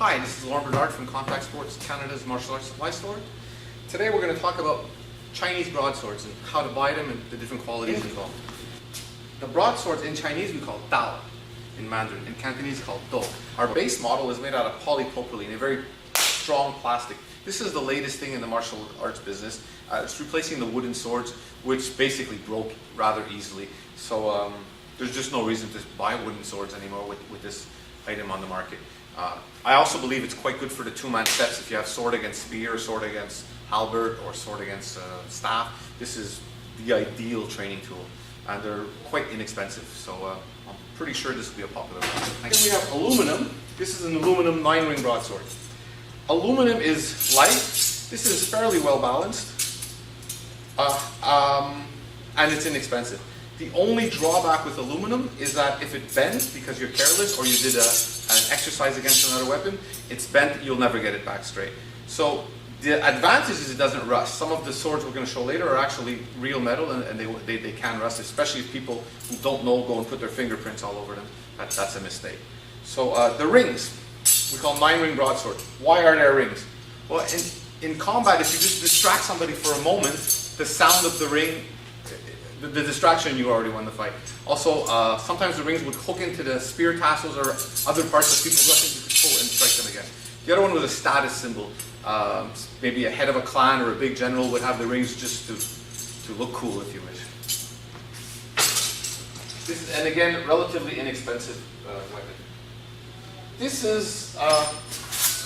Hi, this is Lauren Bernard from Kontact Sports, Canada's martial arts supply store. Today we're going to talk about Chinese broadswords and how to buy them and the different qualities involved. The broadswords in Chinese we call dao, in Mandarin. In Cantonese called do. Our base model is made out of polypropylene, a very strong plastic. This is the latest thing in the martial arts business. It's replacing the wooden swords, which basically broke rather easily. So there's just no reason to buy wooden swords anymore with this item on the market. I also believe it's quite good for the two-man sets. If you have sword against spear, sword against halberd, or sword against staff, this is the ideal training tool. And they're quite inexpensive, so I'm pretty sure this will be a popular one. Then we have aluminum. This is an aluminum 9-ring broadsword. Aluminum is light. This is fairly well balanced, and it's inexpensive. The only drawback with aluminum is that if it bends because you're careless or you did an exercise against another weapon, it's bent, you'll never get it back straight. So the advantage is it doesn't rust. Some of the swords we're going to show later are actually real metal and they can rust, especially if people who don't know go and put their fingerprints all over them. That's a mistake. So the rings, we call 9-ring broadsword. Why are there rings? Well, in combat, if you just distract somebody for a moment, the sound of the ring, the distraction, you already won the fight. Also, sometimes the rings would hook into the spear tassels or other parts of people's weapons. You could pull and strike them again. The other one was a status symbol. Maybe a head of a clan or a big general would have the rings just to look cool, if you wish. This is, and again, relatively inexpensive weapon. This is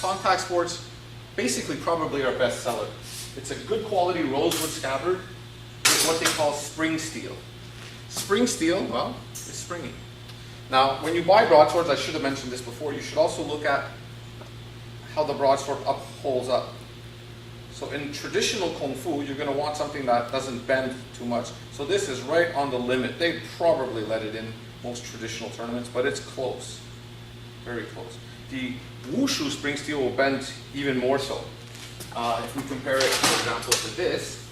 Kontact Sports, basically probably our best seller. It's a good quality rosewood scabbard. What they call spring steel. Spring steel, well, it's springy. Now, when you buy broadswords, I should have mentioned this before, you should also look at how the broadsword holds up. So in traditional Kung Fu, you're going to want something that doesn't bend too much. So this is right on the limit. They probably let it in most traditional tournaments, but it's close. Very close. The Wushu spring steel will bend even more so. If we compare it, for example, to this,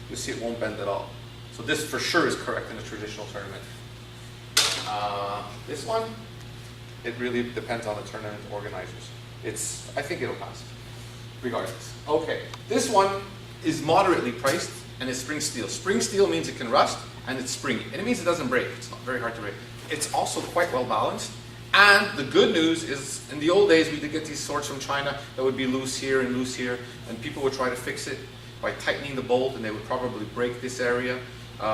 you'll see it won't bend at all. So this for sure is correct in a traditional tournament. This one, it really depends on the tournament organizers. I think it'll pass, regardless. Okay, this one is moderately priced and is spring steel. Spring steel means it can rust and it's springy. And it means it doesn't break. It's not very hard to break. It's also quite well balanced. And the good news is, in the old days, we did get these swords from China that would be loose here, and people would try to fix it by tightening the bolt, and they would probably break this area.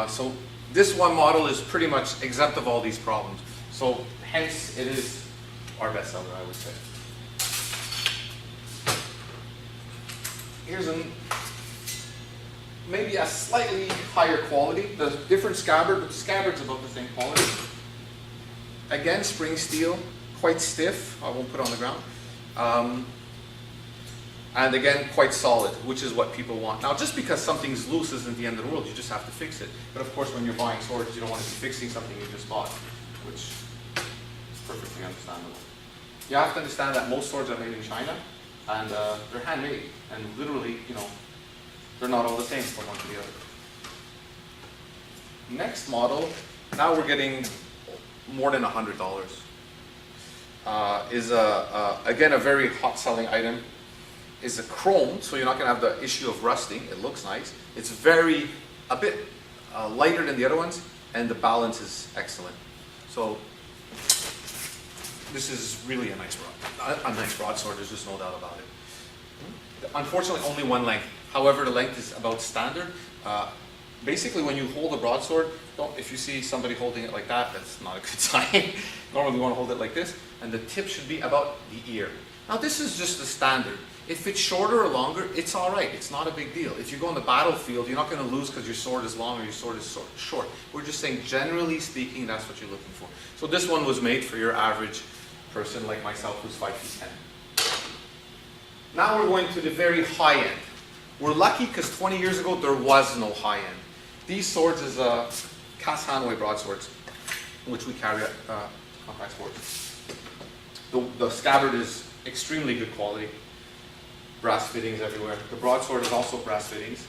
So this one model is pretty much exempt of all these problems. So hence it is our bestseller, I would say. Here's maybe a slightly higher quality. The different scabbard, but the scabbard's about the same quality. Again, spring steel, quite stiff. I won't put it on the ground. And again, quite solid, which is what people want. Now, just because something's loose isn't the end of the world. You just have to fix it. But of course, when you're buying swords, you don't want to be fixing something you just bought, which is perfectly understandable. You have to understand that most swords are made in China, and they're handmade. And literally, they're not all the same from one to the other. Next model, now we're getting more than $100. Is again a very hot selling item. Is a chrome, so you're not going to have the issue of rusting. It looks nice. It's a bit lighter than the other ones, and the balance is excellent. So this is really a nice broadsword. There's just no doubt about it. Unfortunately, only one length. However, the length is about standard. Basically, when you hold a broadsword, if you see somebody holding it like that, that's not a good sign. Normally, you want to hold it like this, and the tip should be about the ear. Now, this is just the standard. If it's shorter or longer, it's all right. It's not a big deal. If you go on the battlefield, you're not going to lose because your sword is long or your sword is short. We're just saying, generally speaking, that's what you're looking for. So this one was made for your average person like myself who's 5'10". Now we're going to the very high end. We're lucky because 20 years ago, there was no high end. These swords is cast Hanwei broadswords, which we carry at Kontact Sports. The scabbard is extremely good quality. Brass fittings everywhere. The broadsword is also brass fittings.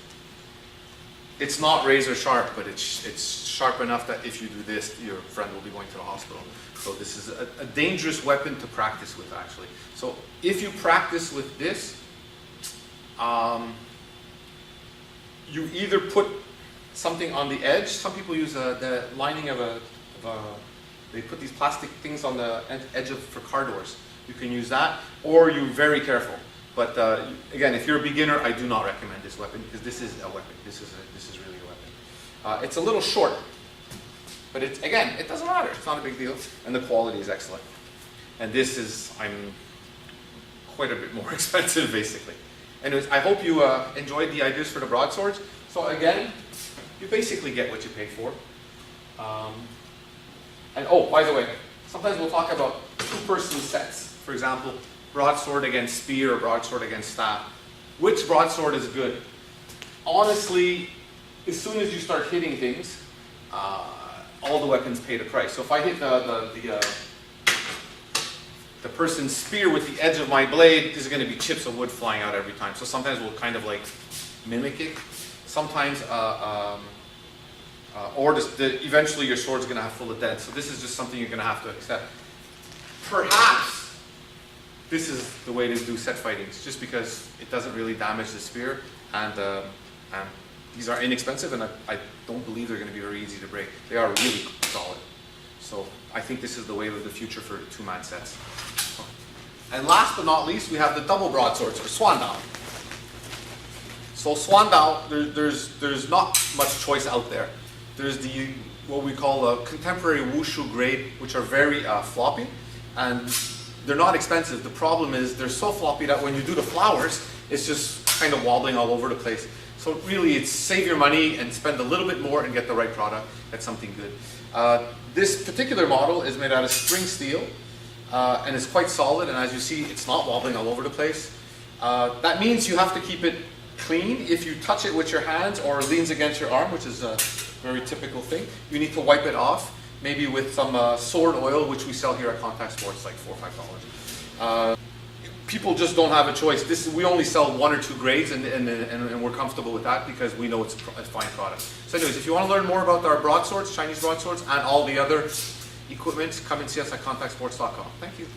It's not razor sharp, but it's sharp enough that if you do this, your friend will be going to the hospital. So this is a dangerous weapon to practice with, actually. So if you practice with this, you either put something on the edge. Some people use the lining of they put these plastic things on the edge for car doors. You can use that, or you're very careful. But again, if you're a beginner, I do not recommend this weapon because this is a weapon. This is really a weapon. It's a little short, but it doesn't matter. It's not a big deal, and the quality is excellent. And this is, I'm quite a bit more expensive, basically. Anyways, I hope you enjoyed the ideas for the broadswords. So again, you basically get what you pay for. And oh, by the way, sometimes we'll talk about two-person sets. For example, broadsword against spear or broadsword against staff. Which broadsword is good? Honestly, as soon as you start hitting things, all the weapons pay the price. So if I hit the person's spear with the edge of my blade, there's going to be chips of wood flying out every time. So sometimes we'll kind of like mimic it. Sometimes, or eventually your sword's going to have full of dead. So this is just something you're going to have to accept. Perhaps this is the way to do set fightings, just because it doesn't really damage the spear, and these are inexpensive, and I don't believe they're going to be very easy to break. They are really solid. So I think this is the way of the future for two-man sets. And last but not least, we have the double broadswords, or Swandao. So Swandao, there's not much choice out there. There's what we call a contemporary wushu grade, which are very floppy, and they're not expensive. The problem is they're so floppy that when you do the flowers, it's just kind of wobbling all over the place. So really, it's save your money and spend a little bit more and get the right product. That's something good. This particular model is made out of spring steel, and it's quite solid. And as you see, it's not wobbling all over the place. That means you have to keep it clean. If you touch it with your hands or it leans against your arm, which is a very typical thing, you need to wipe it off. Maybe with some sword oil, which we sell here at Kontact Sports, like $4 or $5. People just don't have a choice. We only sell 1 or 2 grades, and we're comfortable with that because we know it's a fine product. So anyways, if you want to learn more about our broadswords, Chinese broadswords, and all the other equipment, come and see us at contactsports.com. Thank you.